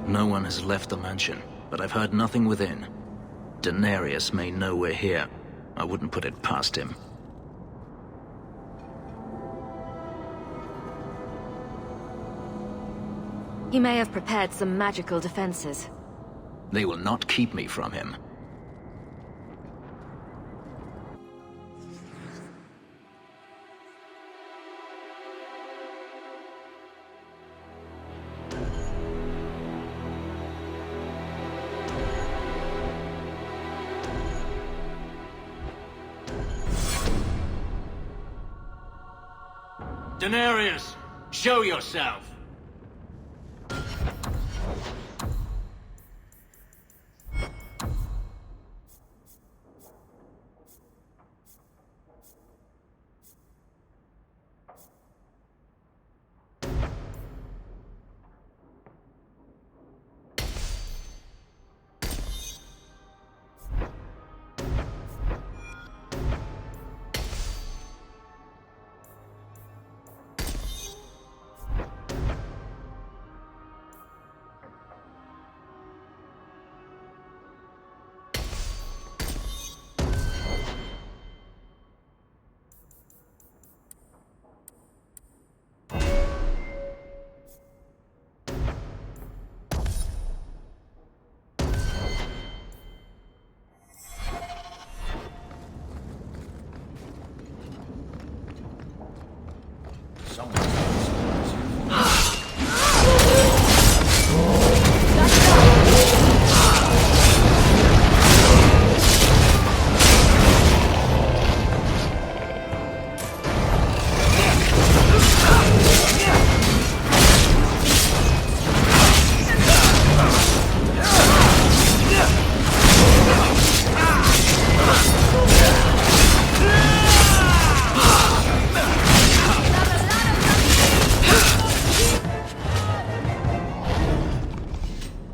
No one has left the mansion, but I've heard nothing within. Daenerys may know we're here. I wouldn't put it past him. He may have prepared some magical defenses. They will not keep me from him. Daenerys, show yourself!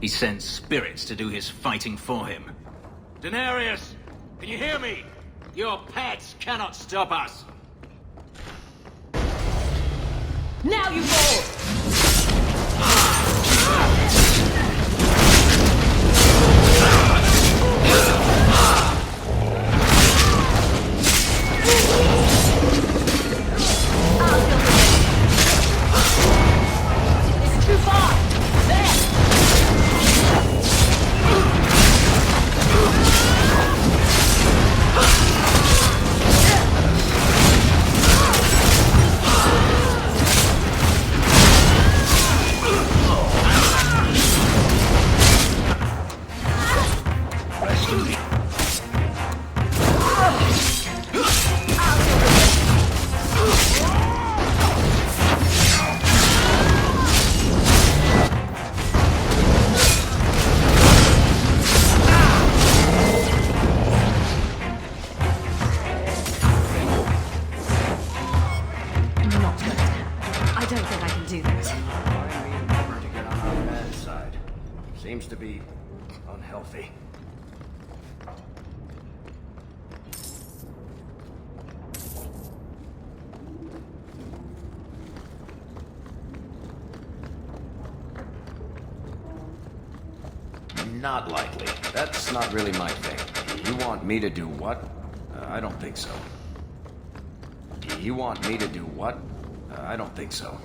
He sends spirits to do his fighting for him. Daenerys, can you hear me? Your pets cannot stop us! Now you roll! It's too far! There! Seems to be unhealthy. Not likely. That's not really my thing. You want me to do what? I don't think so. You want me to do what? I don't think so.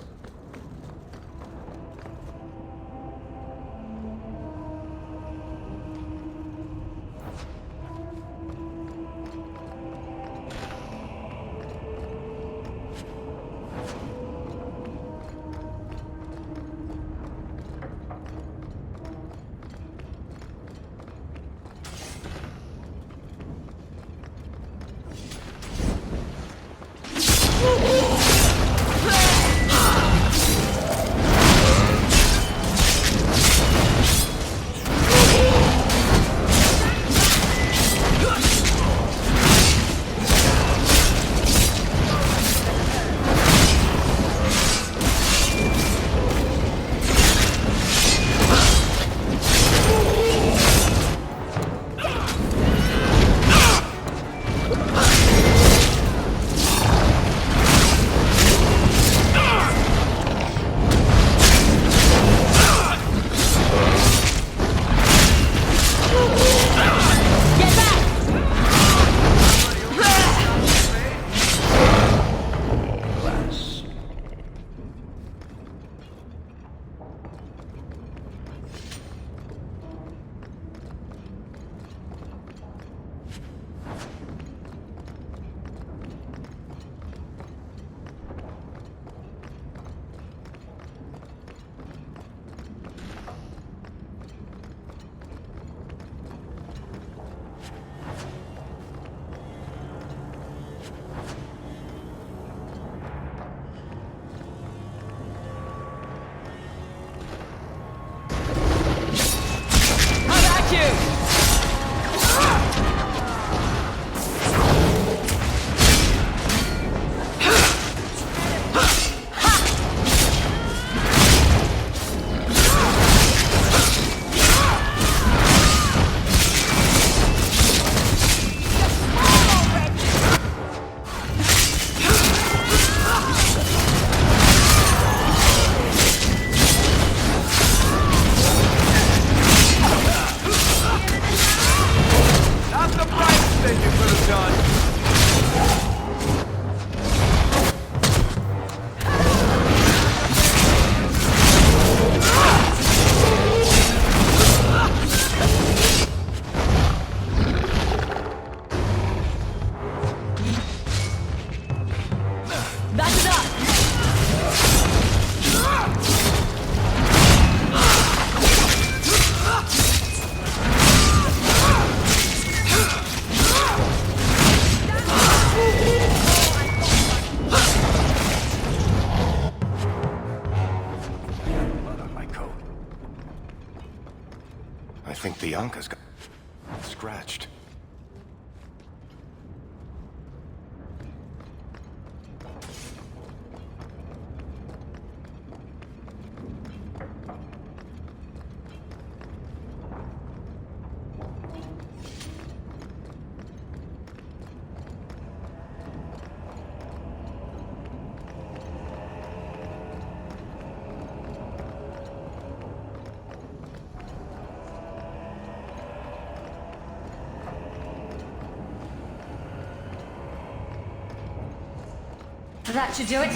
I think Bianca's got scratched. That should do it.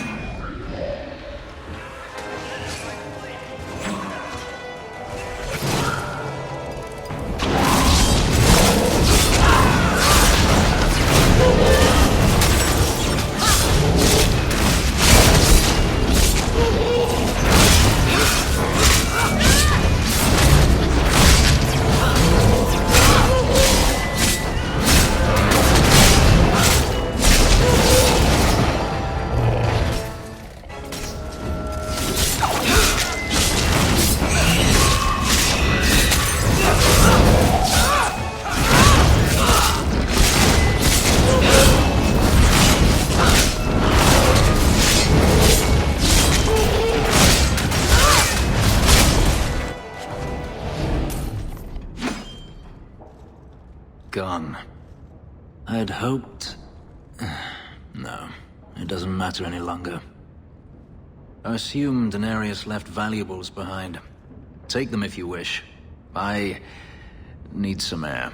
Gone. I'd hoped... No, it doesn't matter any longer. I assume Denarius left valuables behind. Take them if you wish. I need some air.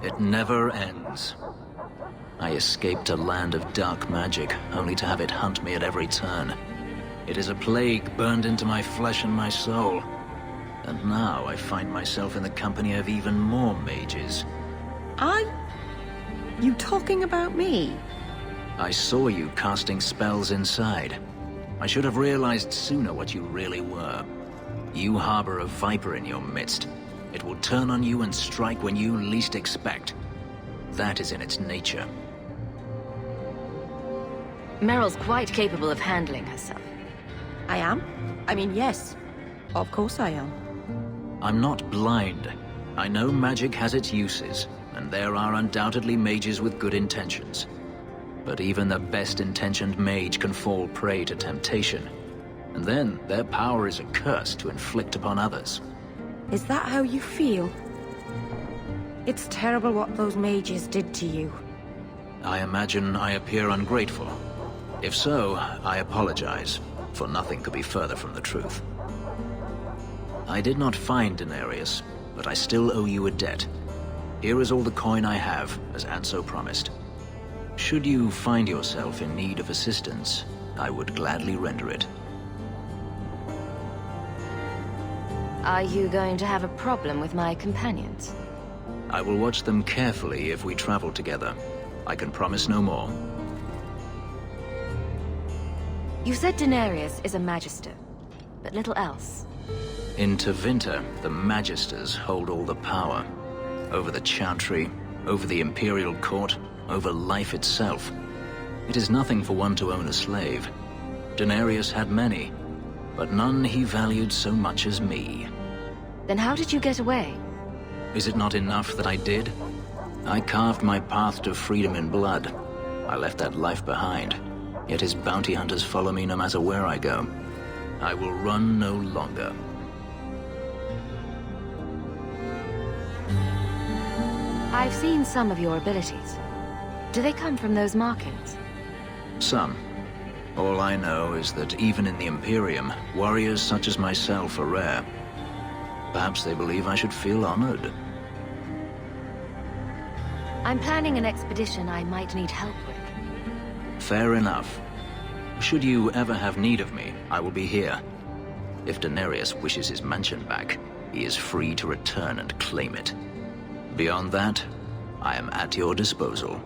It never ends. I escaped a land of dark magic, only to have it hunt me at every turn. It is a plague burned into my flesh and my soul. And now I find myself in the company of even more mages. You talking about me? I saw you casting spells inside. I should have realized sooner what you really were. You harbor a viper in your midst. It will turn on you and strike when you least expect. That is in its nature. Meryl's quite capable of handling herself. I am? I mean, yes. Of course I am. I'm not blind. I know magic has its uses, and there are undoubtedly mages with good intentions. But even the best-intentioned mage can fall prey to temptation. And then their power is a curse to inflict upon others. Is that how you feel? It's terrible what those mages did to you. I imagine I appear ungrateful. If so, I apologize, for nothing could be further from the truth. I did not find Denarius, but I still owe you a debt. Here is all the coin I have, as Anso promised. Should you find yourself in need of assistance, I would gladly render it. Are you going to have a problem with my companions? I will watch them carefully if we travel together. I can promise no more. You said Denarius is a magister, but little else. In Tevinter, the Magisters hold all the power. Over the Chantry, over the Imperial Court, over life itself. It is nothing for one to own a slave. Denarius had many, but none he valued so much as me. Then how did you get away? Is it not enough that I did? I carved my path to freedom in blood. I left that life behind. Yet his bounty hunters follow me no matter where I go. I will run no longer. I've seen some of your abilities. Do they come from those markings? Some. All I know is that even in the Imperium, warriors such as myself are rare. Perhaps they believe I should feel honored. I'm planning an expedition I might need help with. Fair enough. Should you ever have need of me, I will be here. If Denarius wishes his mansion back, he is free to return and claim it. Beyond that, I am at your disposal.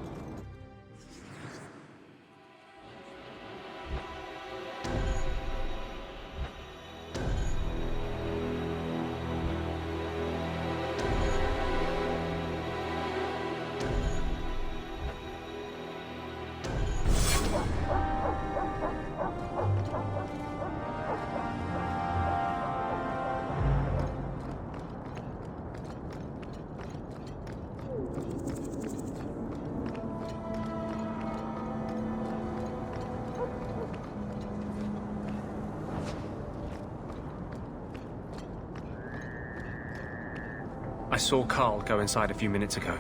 I saw Carl go inside a few minutes ago.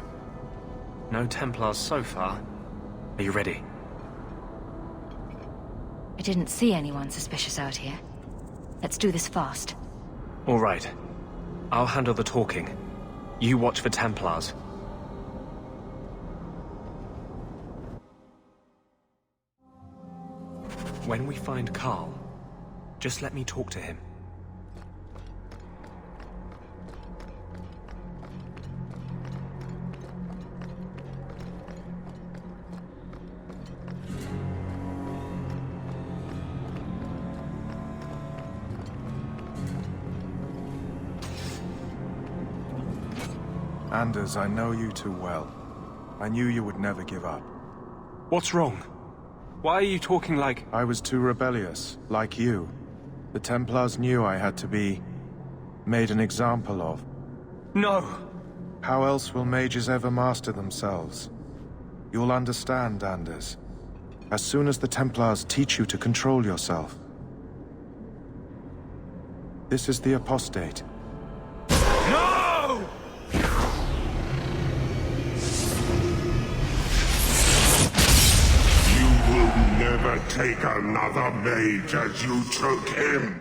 No Templars so far. Are you ready? I didn't see anyone suspicious out here. Let's do this fast. All right. I'll handle the talking. You watch for Templars. When we find Carl, just let me talk to him. Anders, I know you too well. I knew you would never give up. What's wrong? Why are you talking like... I was too rebellious, like you. The Templars knew I had to be... made an example of. No! How else will mages ever master themselves? You'll understand, Anders. As soon as the Templars teach you to control yourself. This is the Apostate. No! You will never take another mage as you took him.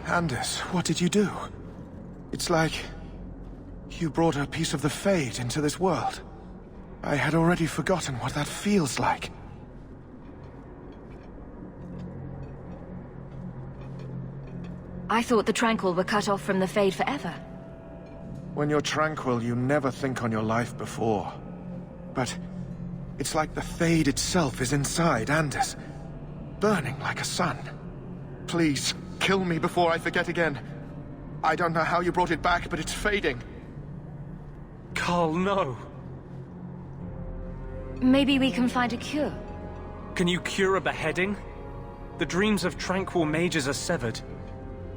Anders, what did you do? It's like... you brought a piece of the Fade into this world. I had already forgotten what that feels like. I thought the Tranquil were cut off from the Fade forever. When you're tranquil, you never think on your life before. But it's like the Fade itself is inside Andis, burning like a sun. Please, kill me before I forget again. I don't know how you brought it back, but it's fading. Carl, no! Maybe we can find a cure. Can you cure a beheading? The dreams of tranquil mages are severed.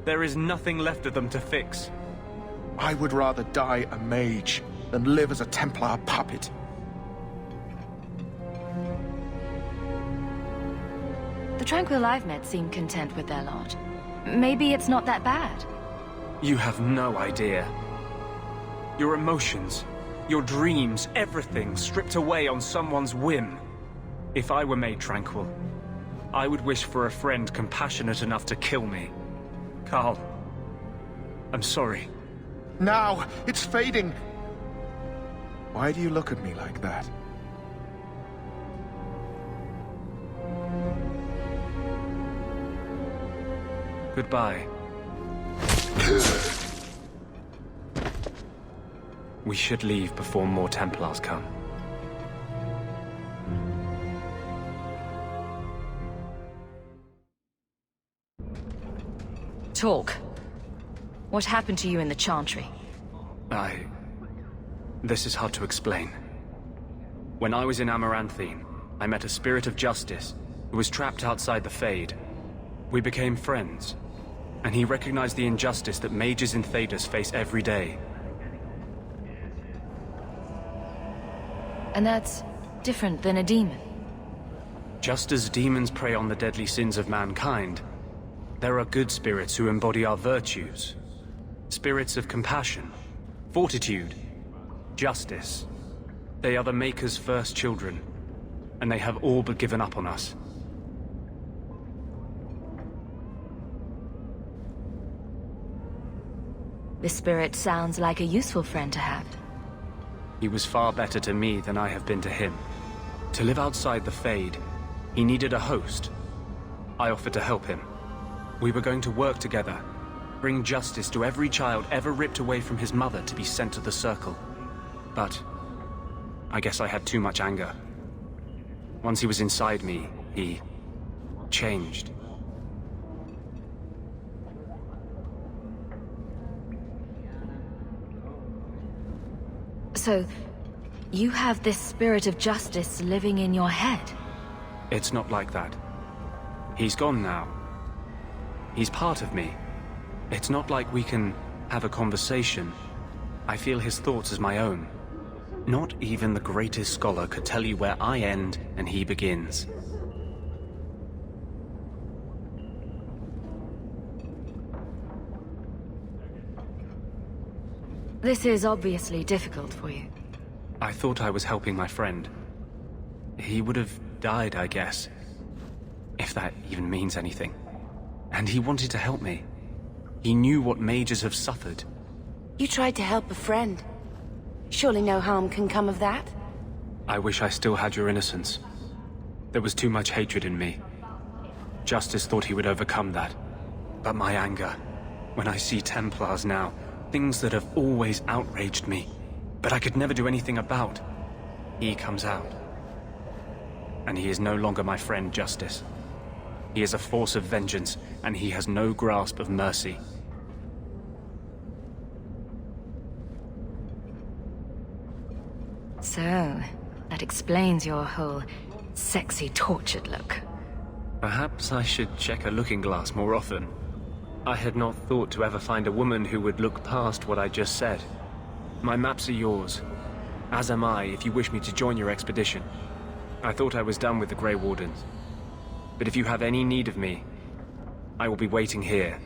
There is nothing left of them to fix. I would rather die a mage than live as a Templar puppet. The Tranquil I've met seem content with their lot. Maybe it's not that bad. You have no idea. Your emotions, your dreams, everything stripped away on someone's whim. If I were made tranquil, I would wish for a friend compassionate enough to kill me. Carl, I'm sorry. Now! It's fading! Why do you look at me like that? Goodbye. We should leave before more Templars come. Talk. What happened to you in the Chantry? This is hard to explain. When I was in Amaranthine, I met a spirit of justice who was trapped outside the Fade. We became friends, and he recognized the injustice that mages in Thedas face every day. And that's different than a demon. Just as demons prey on the deadly sins of mankind, there are good spirits who embody our virtues. Spirits of compassion, fortitude, justice. They are the Maker's first children, and they have all but given up on us. This spirit sounds like a useful friend to have. He was far better to me than I have been to him. To live outside the Fade, he needed a host. I offered to help him. We were going to work together, bring justice to every child ever ripped away from his mother to be sent to the Circle. But I guess I had too much anger. Once he was inside me, he changed. So, you have this spirit of justice living in your head? It's not like that. He's gone now. He's part of me. It's not like we can have a conversation. I feel his thoughts as my own. Not even the greatest scholar could tell you where I end and he begins. This is obviously difficult for you. I thought I was helping my friend. He would have died, I guess. If that even means anything. And he wanted to help me. He knew what mages have suffered. You tried to help a friend. Surely no harm can come of that? I wish I still had your innocence. There was too much hatred in me. Justice thought he would overcome that. But my anger, when I see Templars now, things that have always outraged me, but I could never do anything about, he comes out. And he is no longer my friend, Justice. He is a force of vengeance, and he has no grasp of mercy. So, that explains your whole sexy, tortured look. Perhaps I should check a looking glass more often. I had not thought to ever find a woman who would look past what I just said. My maps are yours, as am I if you wish me to join your expedition. I thought I was done with the Grey Wardens. But if you have any need of me, I will be waiting here.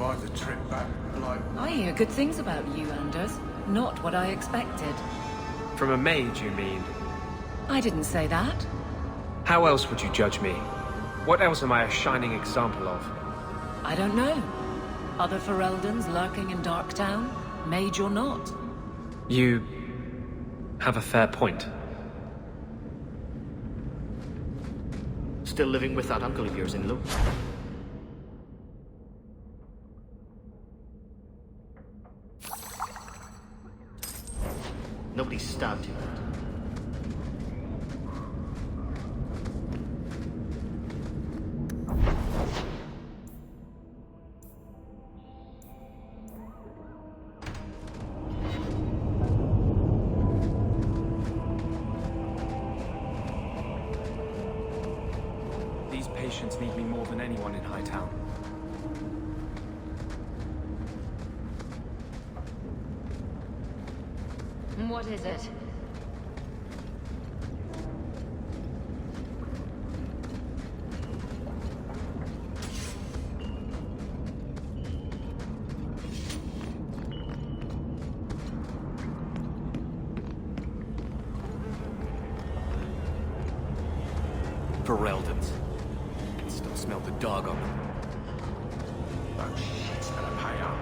survive the trip back, like... I hear good things about you, Anders. Not what I expected. From a mage, you mean? I didn't say that. How else would you judge me? What else am I a shining example of? I don't know. Other Fereldans lurking in Darktown? Mage or not? You have a fair point. Still living with that uncle of yours in Lo? Nobody stabbed you. These patients need me more than anyone in Hightown. What is it? Fereldans. I can still smell the dog on them. That shit's gonna pay up.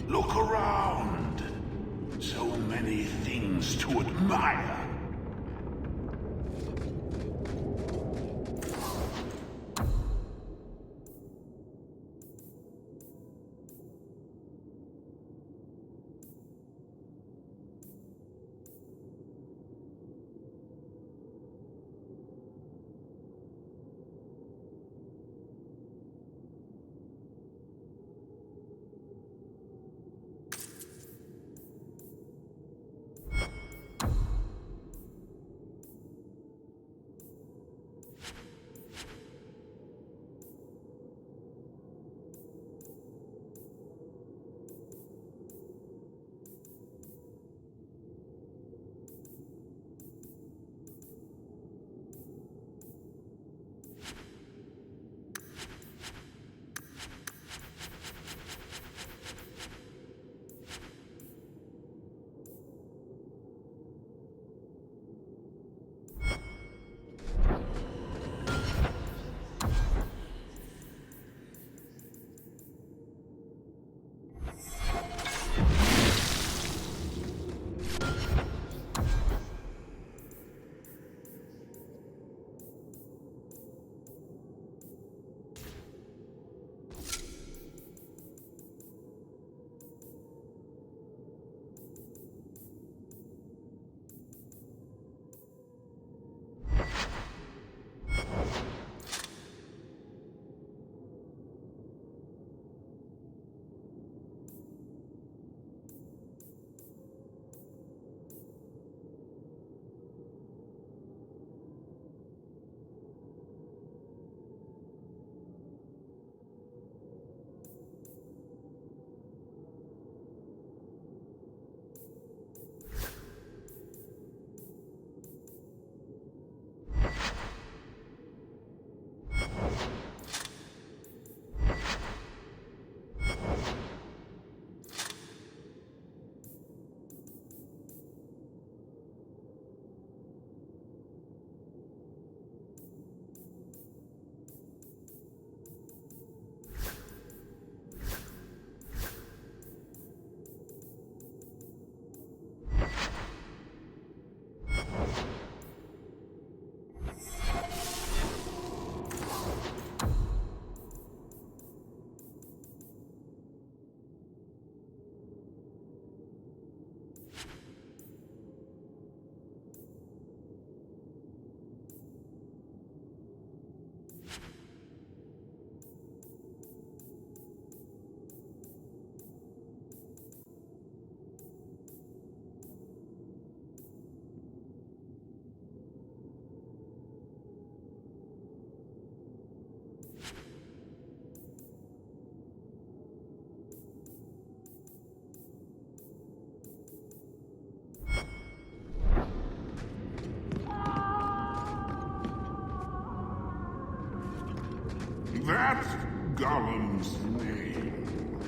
Look around. So many things to admire. Gollum's name?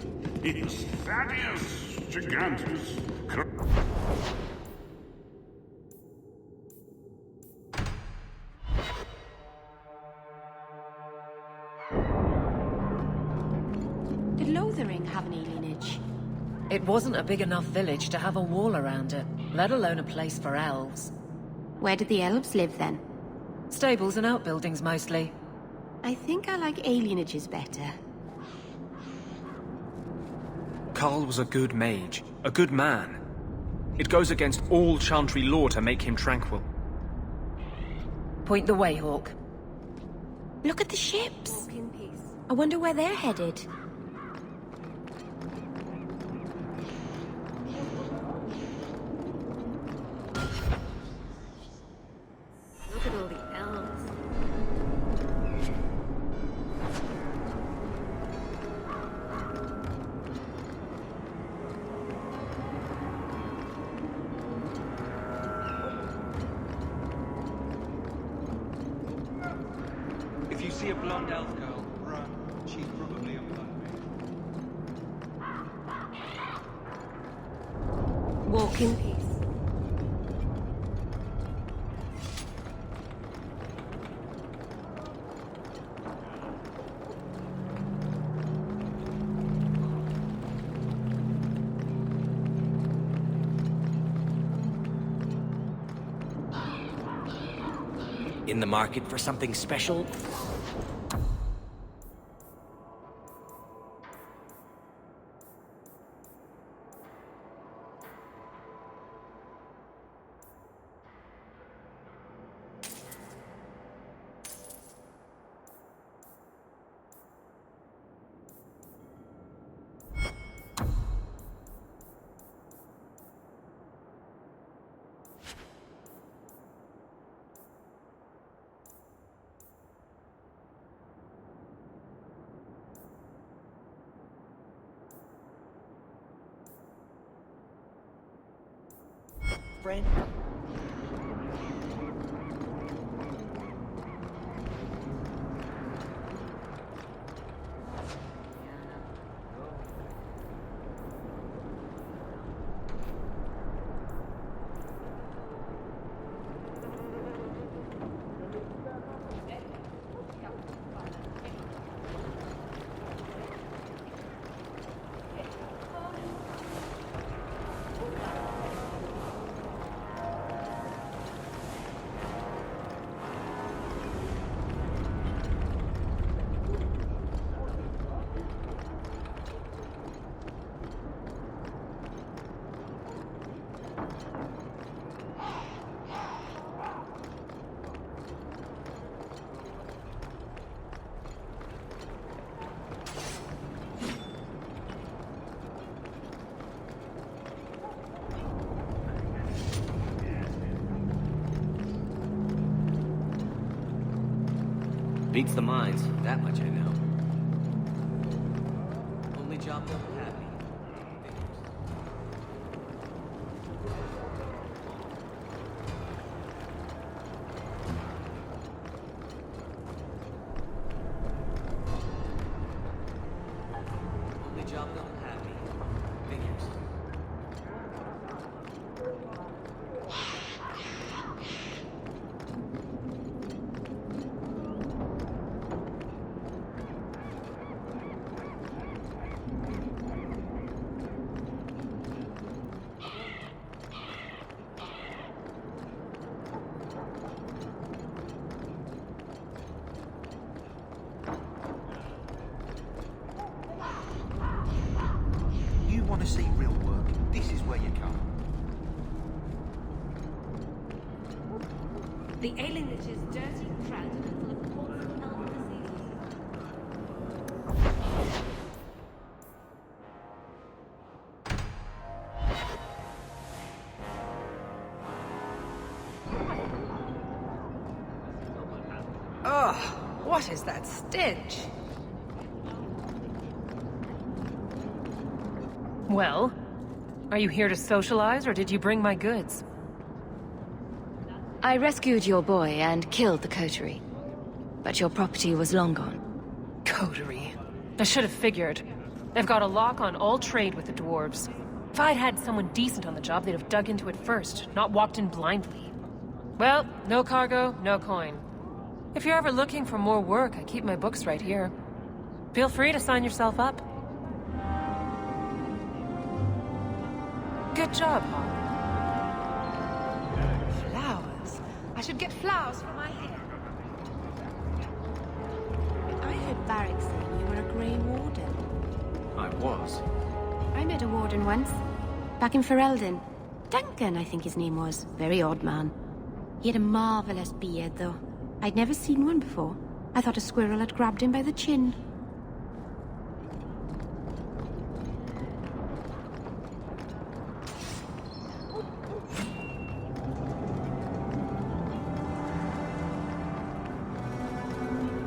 It's Thaddeus Gigantus. Did Lothering have an alienage? It wasn't a big enough village to have a wall around it, let alone a place for elves. Where did the elves live then? Stables and outbuildings mostly. I think I like alienages better. Carl was a good mage, a good man. It goes against all Chantry law to make him tranquil. Point the way, Hawk. Look at the ships. I wonder where they're headed. Look at all the elves. If you see a blonde elf girl, run. She's probably a blood Walk in peace. In the market for something special? Friend? Beats the mines, that much I know. Only job they'll have me. Only job they'll have me. Figures. You want to see real work? This is where you come. The alienage is dirty, crowded, and full of corpses and elf diseases. Ugh, what is that stench? Well, are you here to socialize, or did you bring my goods? I rescued your boy and killed the coterie. But your property was long gone. Coterie. I should have figured. They've got a lock on all trade with the dwarves. If I'd had someone decent on the job, they'd have dug into it first, not walked in blindly. Well, no cargo, no coin. If you're ever looking for more work, I keep my books right here. Feel free to sign yourself up. Good job, Hawk. Flowers. I should get flowers for my hair. I heard Barrick saying you were a Grey Warden. I was. I met a warden once, back in Ferelden. Duncan, I think his name was. Very odd man. He had a marvelous beard, though. I'd never seen one before. I thought a squirrel had grabbed him by the chin.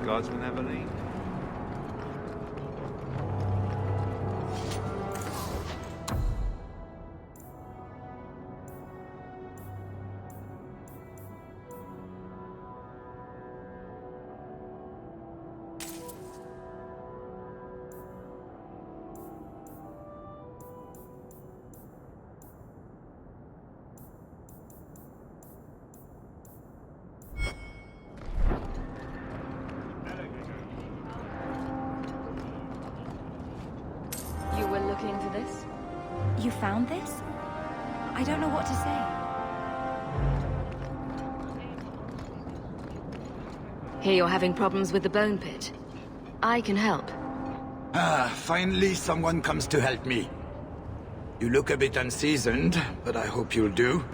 Guardsman Eveline. You were looking for this? You found this? I don't know what to say. Hear you're having problems with the Bone Pit. I can help. Ah, finally someone comes to help me. You look a bit unseasoned, but I hope you'll do.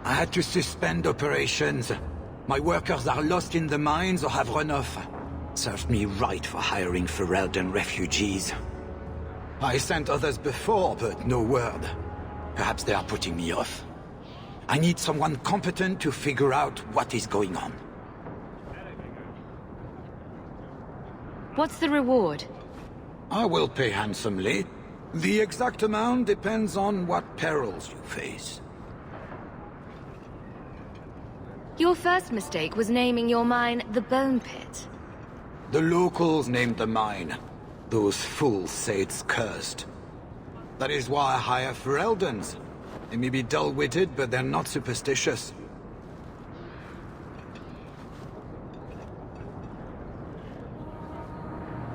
I had to suspend operations. My workers are lost in the mines or have run off. Served me right for hiring Ferelden refugees. I sent others before, but no word. Perhaps they are putting me off. I need someone competent to figure out what is going on. What's the reward? I will pay handsomely. The exact amount depends on what perils you face. Your first mistake was naming your mine the Bone Pit. The locals named the mine. Those fools say it's cursed. That is why I hire Fereldans. They may be dull-witted, but they're not superstitious.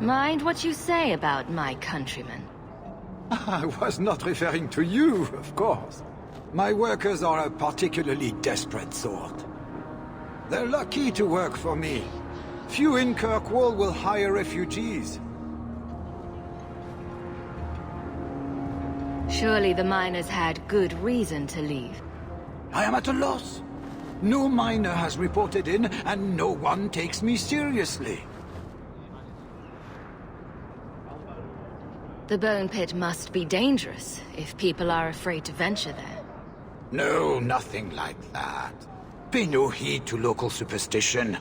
Mind what you say about my countrymen. I was not referring to you, of course. My workers are a particularly desperate sort. They're lucky to work for me. Few in Kirkwall will hire refugees. Surely the miners had good reason to leave. I am at a loss. No miner has reported in, and no one takes me seriously. The Bone Pit must be dangerous if people are afraid to venture there. No, nothing like that. Pay no heed to local superstition.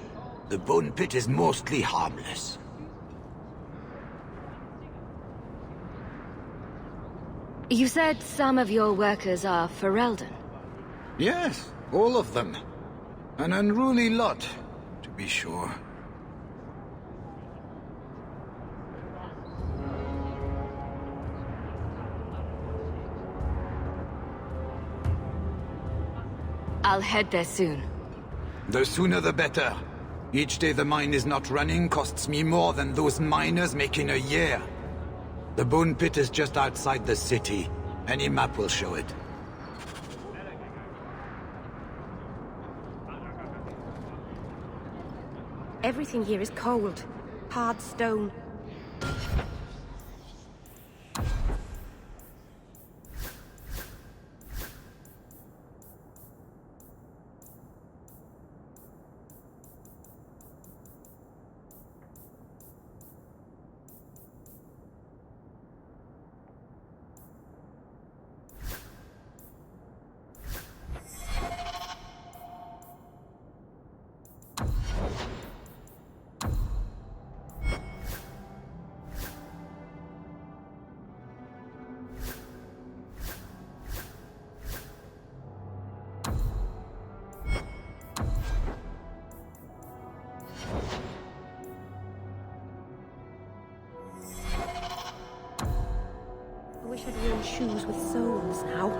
The Bone Pit is mostly harmless. You said some of your workers are Ferelden. Yes, all of them. An unruly lot, to be sure. I'll head there soon. The sooner the better. Each day the mine is not running costs me more than those miners make in a year. The Bone Pit is just outside the city. Any map will show it. Everything here is cold. Hard stone. wear shoes with soles now.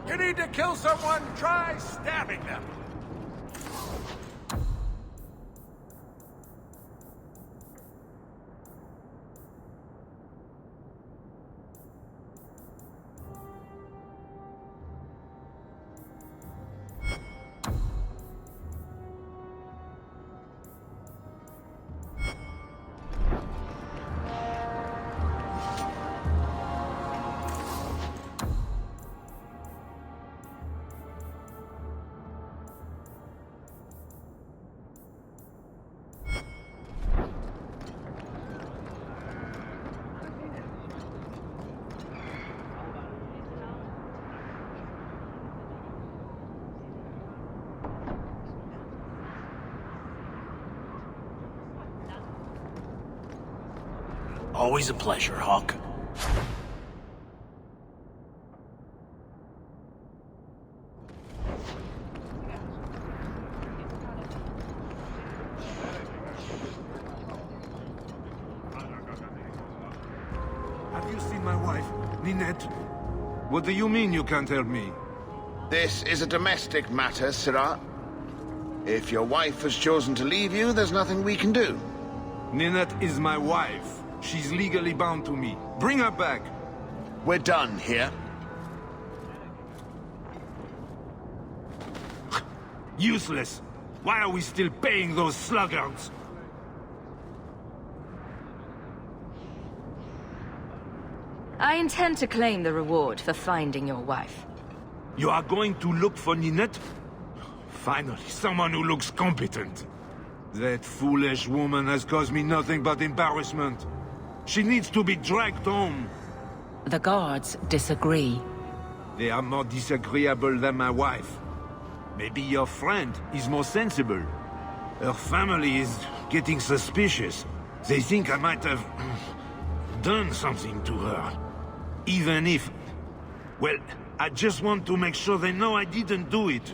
You need to kill someone, try stabbing them. Always a pleasure, Hawk. Have you seen my wife, Ninette? What do you mean you can't help me? This is a domestic matter, Syrah. If your wife has chosen to leave you, there's nothing we can do. Ninette is my wife. She's legally bound to me. Bring her back. We're done here. Useless. Why are we still paying those sluggards? I intend to claim the reward for finding your wife. You are going to look for Ninette? Finally, someone who looks competent. That foolish woman has caused me nothing but embarrassment. She needs to be dragged home. The guards disagree. They are more disagreeable than my wife. Maybe your friend is more sensible. Her family is getting suspicious. They think I might have done something to her. Even if... Well, I just want to make sure they know I didn't do it.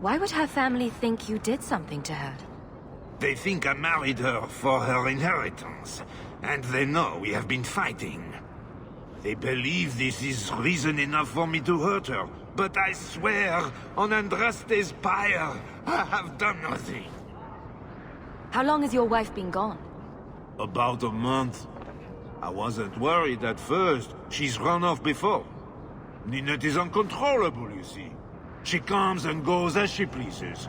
Why would her family think you did something to her? They think I married her for her inheritance, and they know we have been fighting. They believe this is reason enough for me to hurt her, but I swear, on Andraste's pyre, I have done nothing. How long has your wife been gone? About a month. I wasn't worried at first. She's run off before. Ninette is uncontrollable, you see. She comes and goes as she pleases.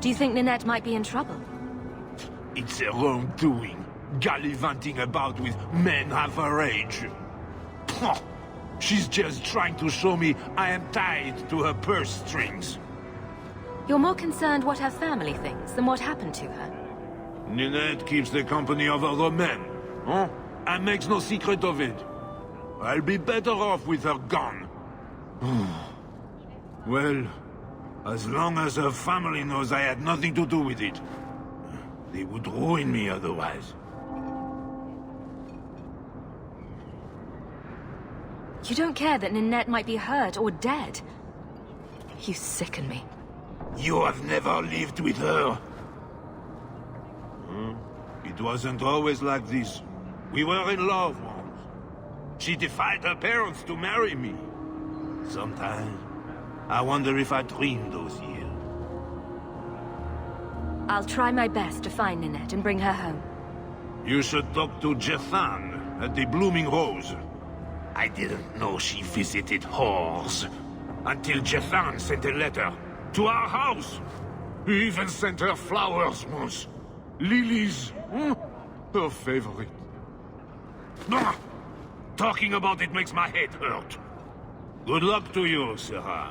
Do you think Ninette might be in trouble? It's her own doing, gallivanting about with men half her age. Pah! She's just trying to show me I am tied to her purse strings. You're more concerned what her family thinks than what happened to her. Ninette keeps the company of other men, huh? And makes no secret of it. I'll be better off with her gone. Well, as long as her family knows I had nothing to do with it. They would ruin me otherwise. You don't care that Ninette might be hurt or dead? You sicken me. You have never lived with her. It wasn't always like this. We were in love once. She defied her parents to marry me. Sometimes, I wonder if I dreamed those years. I'll try my best to find Ninette and bring her home. You should talk to Jethan at the Blooming Rose. I didn't know she visited whores. Until Jethan sent a letter to our house. He even sent her flowers once. Lilies. Her favorite. Talking about it makes my head hurt. Good luck to you, Syrah.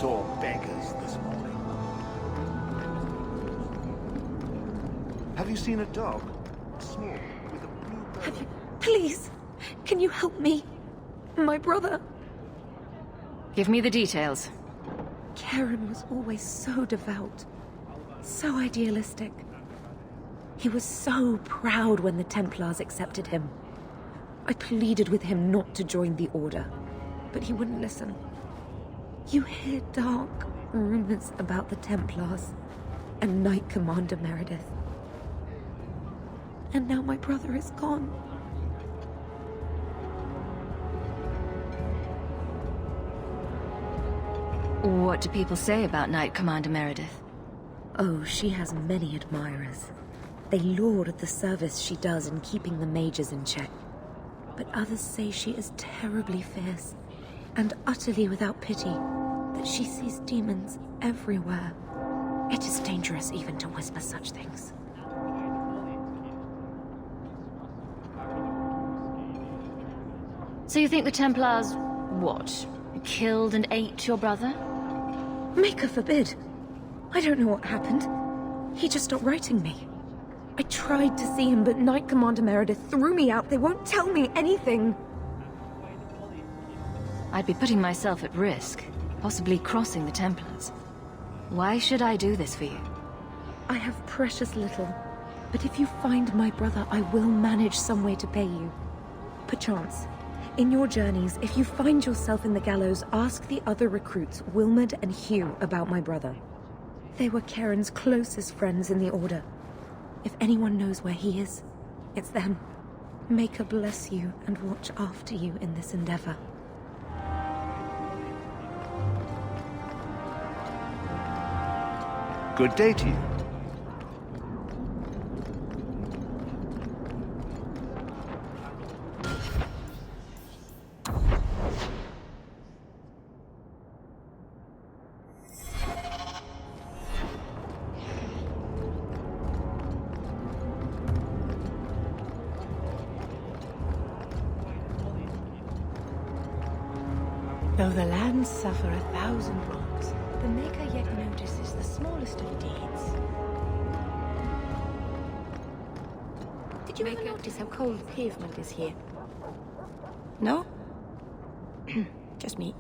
saw beggars this morning. Have you seen a dog? Small, with a blue bow. Please, can you help me? My brother. Give me the details. Karen was always so devout, so idealistic. He was so proud when the Templars accepted him. I pleaded with him not to join the Order, but he wouldn't listen. You hear dark rumors about the Templars and Knight Commander Meredith. And now my brother is gone. What do people say about Knight Commander Meredith? Oh, she has many admirers. They laud the service she does in keeping the mages in check. But others say she is terribly fierce and utterly without pity, that she sees demons everywhere. It is dangerous even to whisper such things. So you think the Templars, what, killed and ate your brother? Maker forbid. I don't know what happened. He just stopped writing me. I tried to see him, but Knight Commander Meredith threw me out. They won't tell me anything. I'd be putting myself at risk, possibly crossing the Templars. Why should I do this for you? I have precious little, but if you find my brother, I will manage some way to pay you. Perchance, in your journeys, if you find yourself in the gallows, ask the other recruits, Wilmerd and Hugh, about my brother. They were Karen's closest friends in the Order. If anyone knows where he is, it's them. Maker bless you and watch after you in this endeavor. Good day to you. Though the lands suffer 1,000 wrongs, the Maker yet notices the smallest of deeds. Did you ever notice how cold the pavement is here? No? Just me.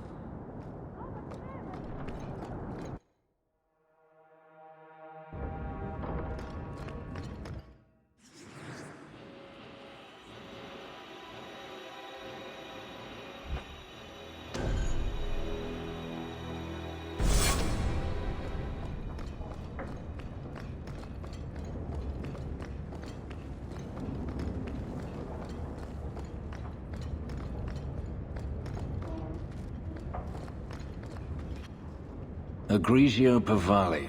Grigio Pavali.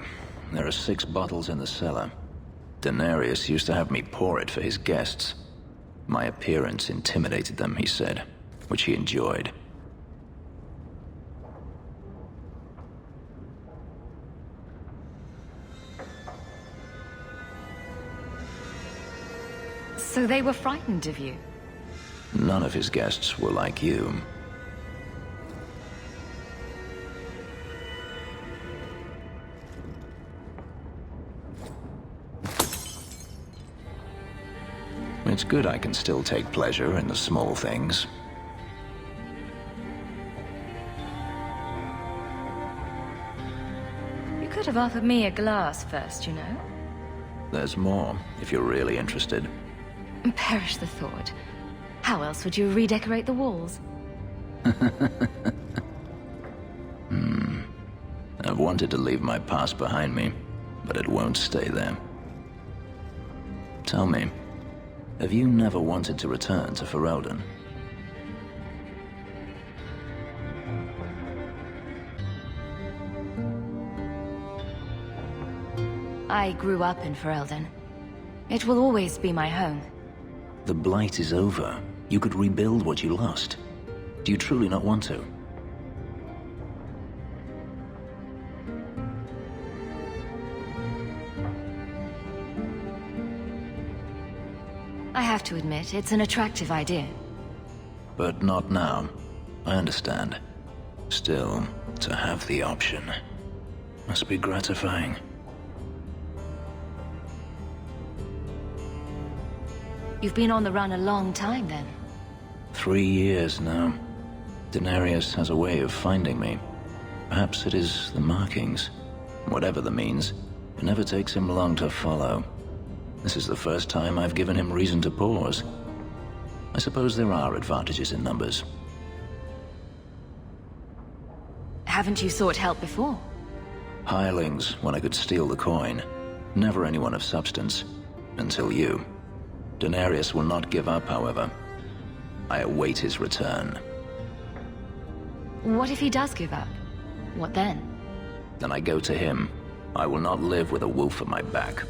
There are 6 bottles in the cellar. Denarius used to have me pour it for his guests. My appearance intimidated them, he said, which he enjoyed. So they were frightened of you? None of his guests were like you. It's good I can still take pleasure in the small things. You could have offered me a glass first, you know. There's more, if you're really interested. Perish the thought. How else would you redecorate the walls? I've wanted to leave my past behind me, but it won't stay there. Tell me, have you never wanted to return to Ferelden? I grew up in Ferelden. It will always be my home. The Blight is over. You could rebuild what you lost. Do you truly not want to? I have to admit, it's an attractive idea. But not now. I understand. Still, To have the option must be gratifying. You've been on the run a long time, then. 3 years now. Denarius has a way of finding me. Perhaps it is the markings. Whatever the means, it never takes him long to follow. This is the first time I've given him reason to pause. I suppose there are advantages in numbers. Haven't you sought help before? Hirelings, when I could steal the coin. Never anyone of substance. Until you. Denarius will not give up, however. I await his return. What if he does give up? What then? Then I go to him. I will not live with a wolf at my back.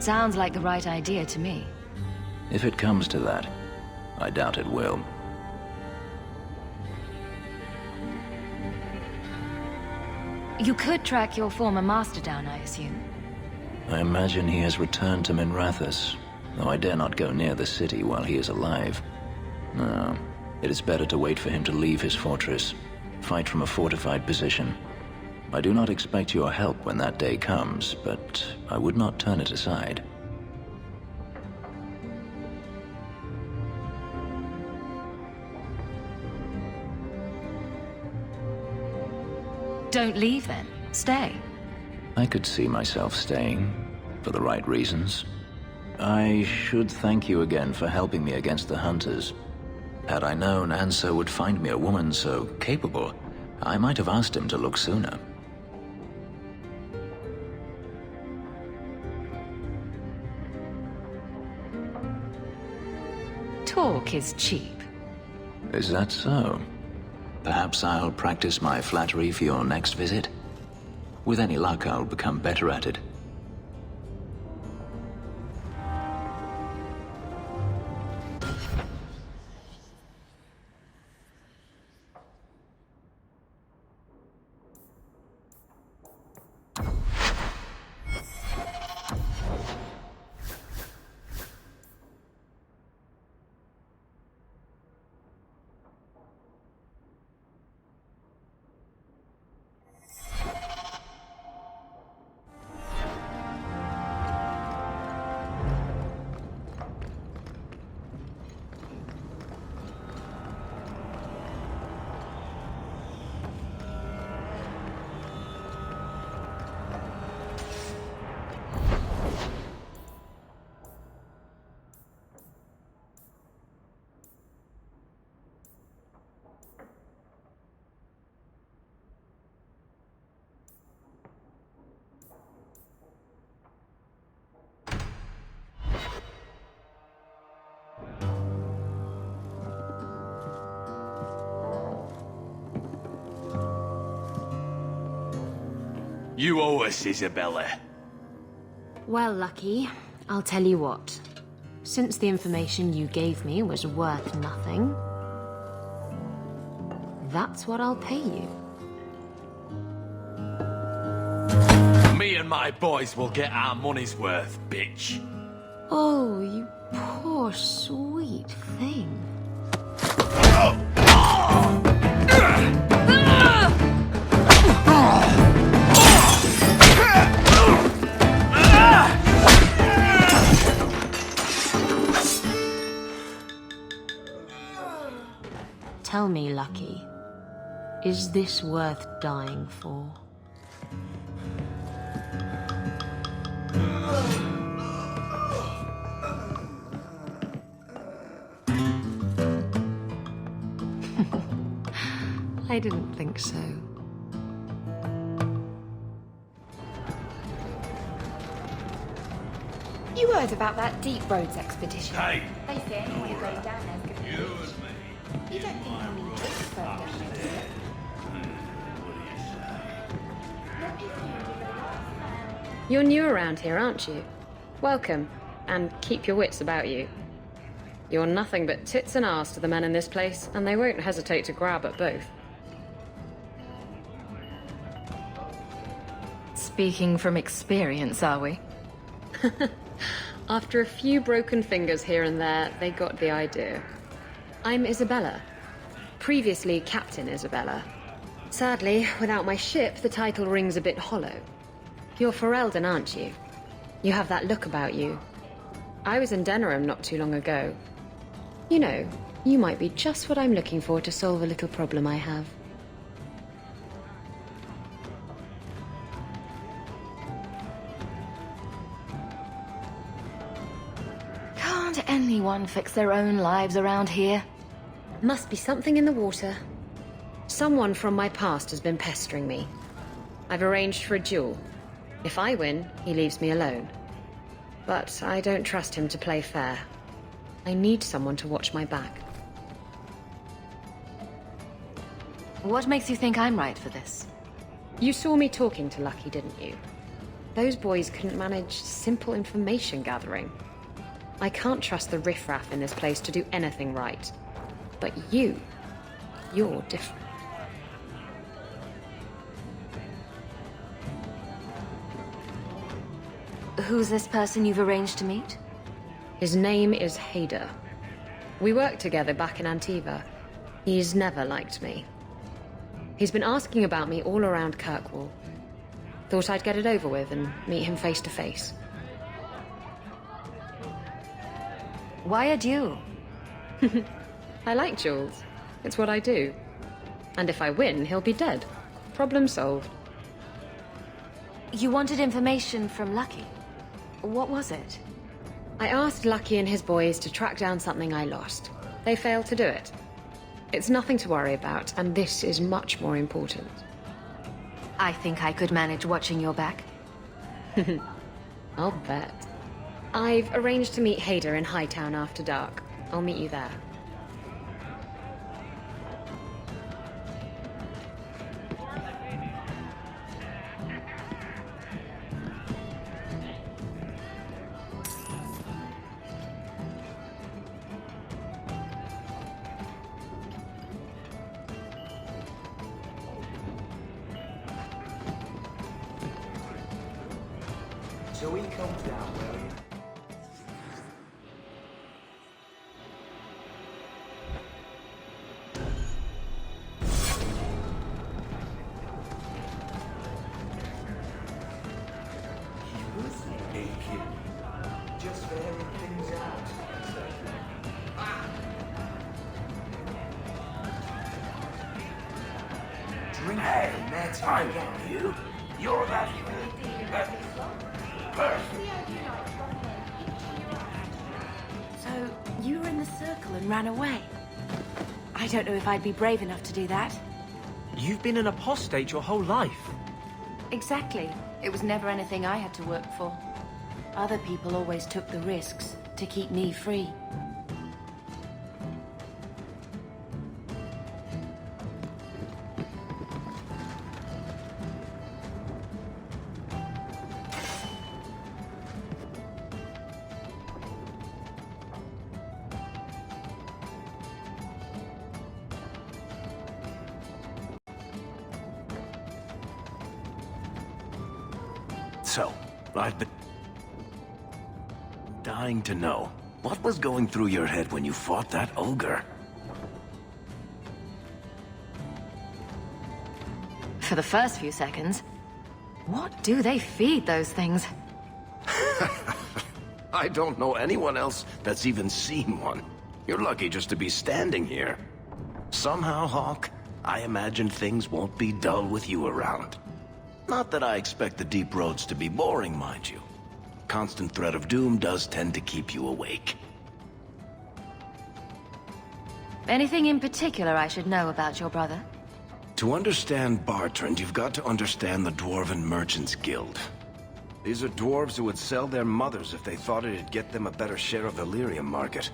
Sounds like the right idea to me. If it comes to that, I doubt it will. You could track your former master down, I assume. I imagine he has returned to Minrathous, though I dare not go near the city while he is alive. No, it is better to wait for him to leave his fortress, fight from a fortified position. I do not expect your help when that day comes, but I would not turn it aside. Don't leave then. Stay. I could see myself staying, for the right reasons. I should thank you again for helping me against the hunters. Had I known Anso would find me a woman so capable, I might have asked him to look sooner. Talk is cheap. Is that so? Perhaps I'll practice my flattery for your next visit? With any luck, I'll become better at it. You owe us, Isabella. Well, Lucky, I'll tell you what. Since the information you gave me was worth nothing, that's what I'll pay you. Me and my boys will get our money's worth, bitch. Oh, you poor sweet thing. Tell me, Lucky, is this worth dying for? I didn't think so. You heard about that Deep Roads expedition? Hey! They say anyone who goes down there's gonna be You and me. You don't think we'll need this further down there, do you? You're new around here, aren't you? Welcome, and keep your wits about you. You're nothing but tits and arse to the men in this place, and they won't hesitate to grab at both. Speaking from experience, are we? After a few broken fingers here and there, they got the idea. I'm Isabella. Previously Captain Isabella. Sadly, without my ship, the title rings a bit hollow. You're Ferelden, aren't you? You have that look about you. I was in Denerim not too long ago. You know, you might be just what I'm looking for to solve a little problem I have. Can't anyone fix their own lives around here? Must be something in the water. Someone from my past has been pestering me. I've arranged for a duel. If I win, he leaves me alone. But I don't trust him to play fair. I need someone to watch my back. What makes you think I'm right for this? You saw me talking to Lucky, didn't you? Those boys couldn't manage simple information gathering. I can't trust the riffraff in this place to do anything right. But you're different. Who's this person you've arranged to meet? His name is Hader. We worked together back in Antiva. He's never liked me. He's been asking about me all around Kirkwall. Thought I'd get it over with and meet him face to face. Why a duel? I like duels. It's what I do. And if I win, he'll be dead. Problem solved. You wanted information from Lucky. What was it? I asked Lucky and his boys to track down something I lost. They failed to do it. It's nothing to worry about, and this is much more important. I think I could manage watching your back. I'll bet. I've arranged to meet Hader in Hightown after dark. I'll meet you there. So he comes down, will he? He was naked, just airing things out. Drink hey, Matt, I know you. You're that person. So, you were in the circle and ran away? I don't know if I'd be brave enough to do that. You've been an apostate your whole life. Exactly. It was never anything I had to work for. Other people always took the risks to keep me free. So, I've been dying to know, what was going through your head when you fought that ogre? For the first few seconds, what do they feed those things? I don't know anyone else that's even seen one. You're lucky just to be standing here. Somehow, Hawk, I imagine things won't be dull with you around. Not that I expect the deep roads to be boring, mind you. Constant threat of doom does tend to keep you awake. Anything in particular I should know about your brother? To understand Bartrand, you've got to understand the Dwarven Merchants Guild. These are dwarves who would sell their mothers if they thought it'd get them a better share of the lyrium market.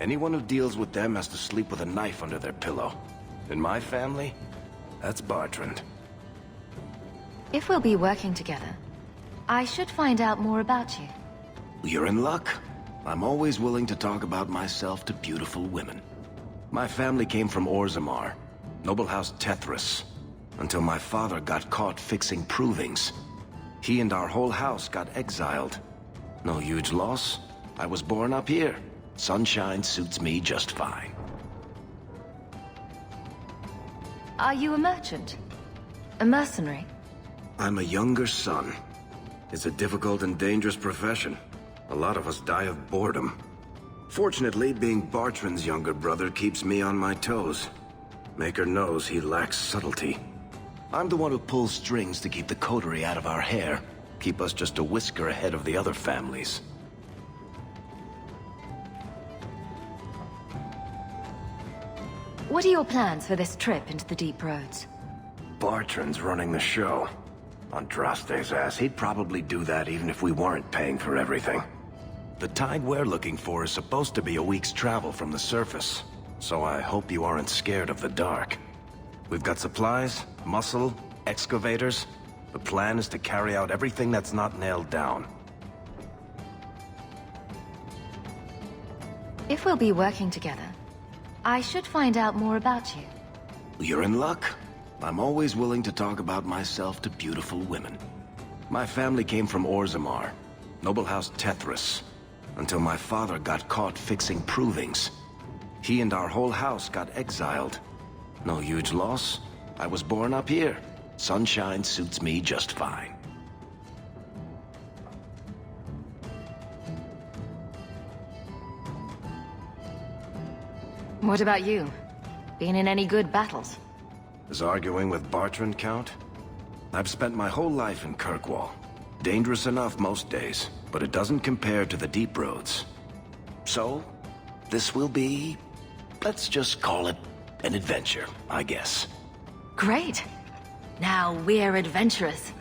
Anyone who deals with them has to sleep with a knife under their pillow. In my family, that's Bartrand. If we'll be working together, I should find out more about you. You're in luck. I'm always willing to talk about myself to beautiful women. My family came from Orzammar, noble house Tethras, until my father got caught fixing provings. He and our whole house got exiled. No huge loss. I was born up here. Sunshine suits me just fine. Are you a merchant? A mercenary? I'm a younger son. It's a difficult and dangerous profession. A lot of us die of boredom. Fortunately, being Bartrand's younger brother keeps me on my toes. Maker knows he lacks subtlety. I'm the one who pulls strings to keep the coterie out of our hair. Keep us just a whisker ahead of the other families. What are your plans for this trip into the Deep Roads? Bartrand's running the show. Andraste's ass, he'd probably do that even if we weren't paying for everything. The tide we're looking for is supposed to be a week's travel from the surface, so I hope you aren't scared of the dark. We've got supplies, muscle, excavators. The plan is to carry out everything that's not nailed down. If we'll be working together, I should find out more about you. You're in luck. I'm always willing to talk about myself to beautiful women. My family came from Orzammar, noble house Tethras, until my father got caught fixing provings. He and our whole house got exiled. No huge loss. I was born up here. Sunshine suits me just fine. What about you? Been in any good battles? Does arguing with Bartrand count? I've spent my whole life in Kirkwall. Dangerous enough most days, but it doesn't compare to the Deep Roads. So, this will be... let's just call it an adventure, I guess. Great. Now we're adventurous.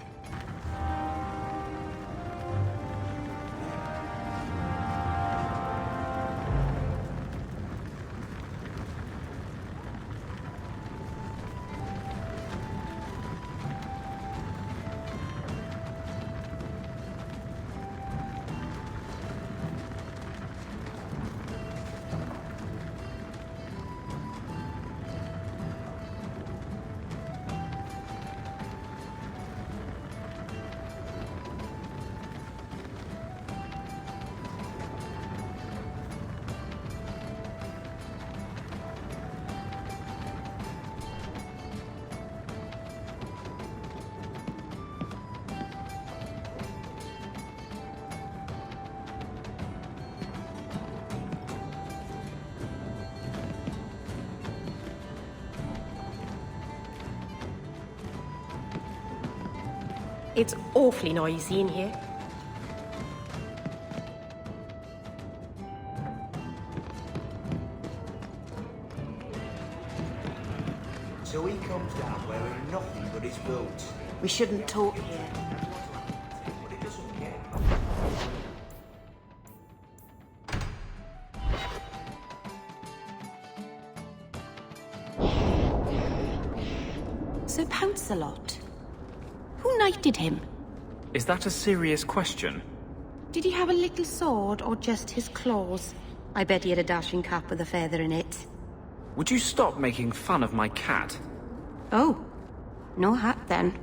It's awfully noisy in here. So he comes down wearing nothing but his boots. We shouldn't talk here. But he doesn't care. Sir Pouncelot. Who knighted him? Is that a serious question? Did he have a little sword or just his claws? I bet he had a dashing cap with a feather in it. Would you stop making fun of my cat? Oh, no hat then.